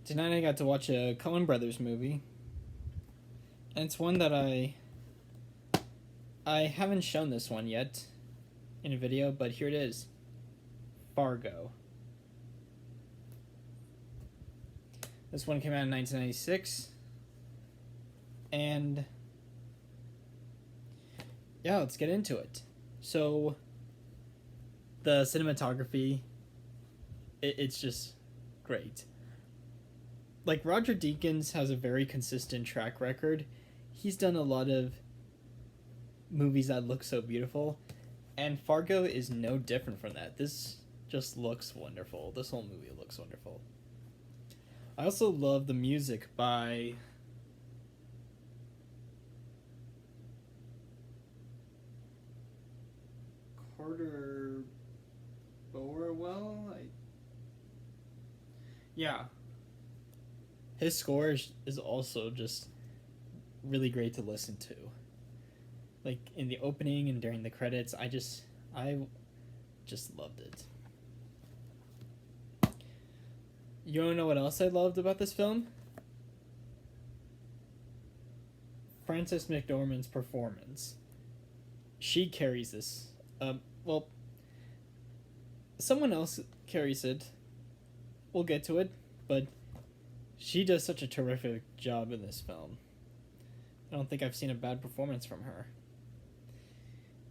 Tonight I got to watch a Coen Brothers movie, and it's one that I haven't shown this one yet in a video, but here it is. Fargo. This one came out in 1996, and yeah, let's get into it. So, the cinematography, it's just great. Like, Roger Deakins has a very consistent track record. He's done a lot of movies that look so beautiful, and Fargo is no different from that. This just looks wonderful. This whole movie looks wonderful. I also love the music by Carter Burwell. Yeah, his score is also just really great to listen to. Like in the opening and during the credits, I just loved it. You wanna know what else I loved about this film? Frances McDormand's performance. She carries this. Well, someone else carries it. We'll get to it, but she does such a terrific job in this film. I don't think I've seen a bad performance from her.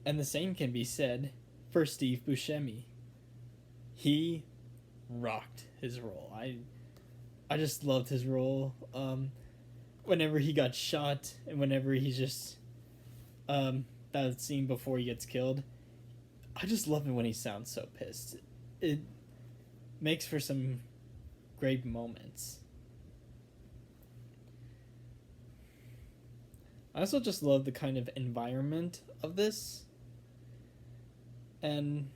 And the same can be said for Steve Buscemi. He rocked his role. I just loved his role. Whenever he got shot and whenever he's just that scene before he gets killed, I just love it when he sounds so pissed. It makes for some great moments. I also just love the kind of environment of this. And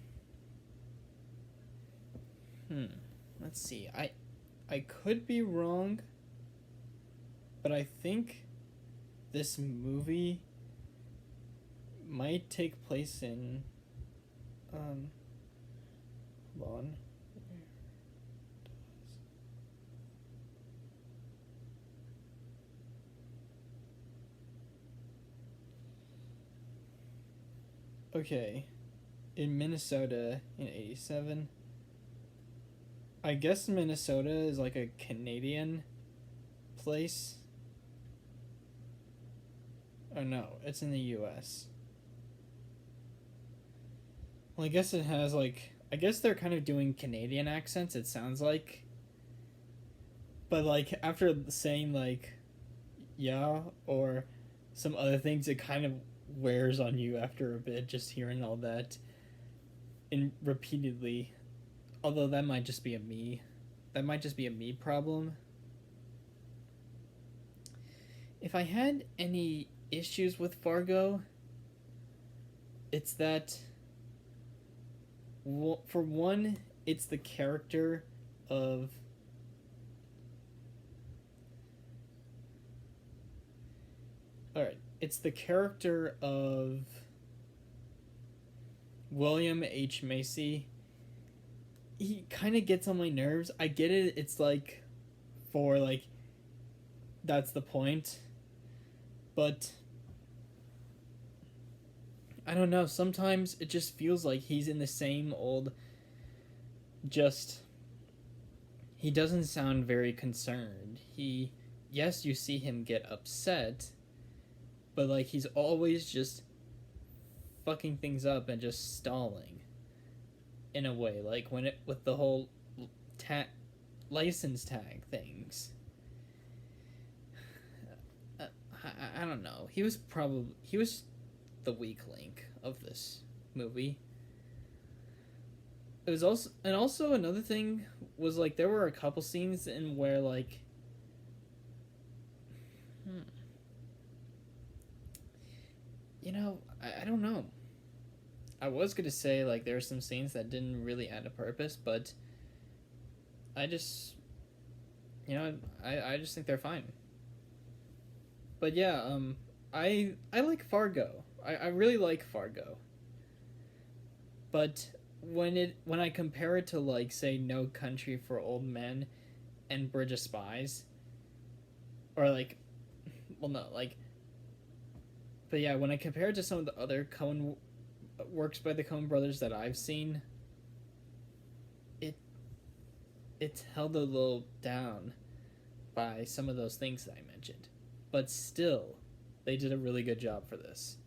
let's see. I could be wrong, but I think this movie might take place in hold on. Okay, in Minnesota in 87. I guess Minnesota is like a Canadian place. Oh no, it's in the US. Well, I guess it has like, I guess they're kind of doing Canadian accents, it sounds like. But like after saying like yeah or some other things, it kind of wears on you after a bit, just hearing all that in repeatedly. Although that might just be a me problem. If I had any issues with Fargo, it's that for one, it's the character of Alright, it's the character of William H. Macy. He kind of gets on my nerves. I get it. It's like, for like, that's the point. But I don't know. Sometimes it just feels like he's in the same old, just, he doesn't sound very concerned. Yes, you see him get upset, but like he's always just fucking things up and just stalling. In a way, like with the whole license tag things. I don't know. He was the weak link of this movie. It was also another thing was like there were a couple scenes in where like I don't know. I was gonna say like there are some scenes that didn't really add a purpose, but I just I just think they're fine. But yeah, I like Fargo. I really like Fargo. But when I compare it to like say No Country for Old Men, and Bridge of Spies, or like, well, no, like, but yeah, when I compare it to some of the other Coen works by the Coen brothers that I've seen, it it's held a little down by some of those things that I mentioned, but still, they did a really good job for this.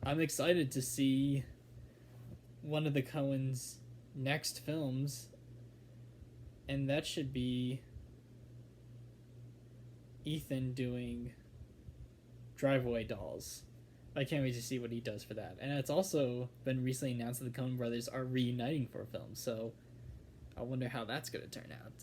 I'm excited to see one of the Coens' next films, and that should be Ethan doing Driveway Dolls. I can't wait to see what he does for that. And it's also been recently announced that the Coen brothers are reuniting for a film, so I wonder how that's going to turn out.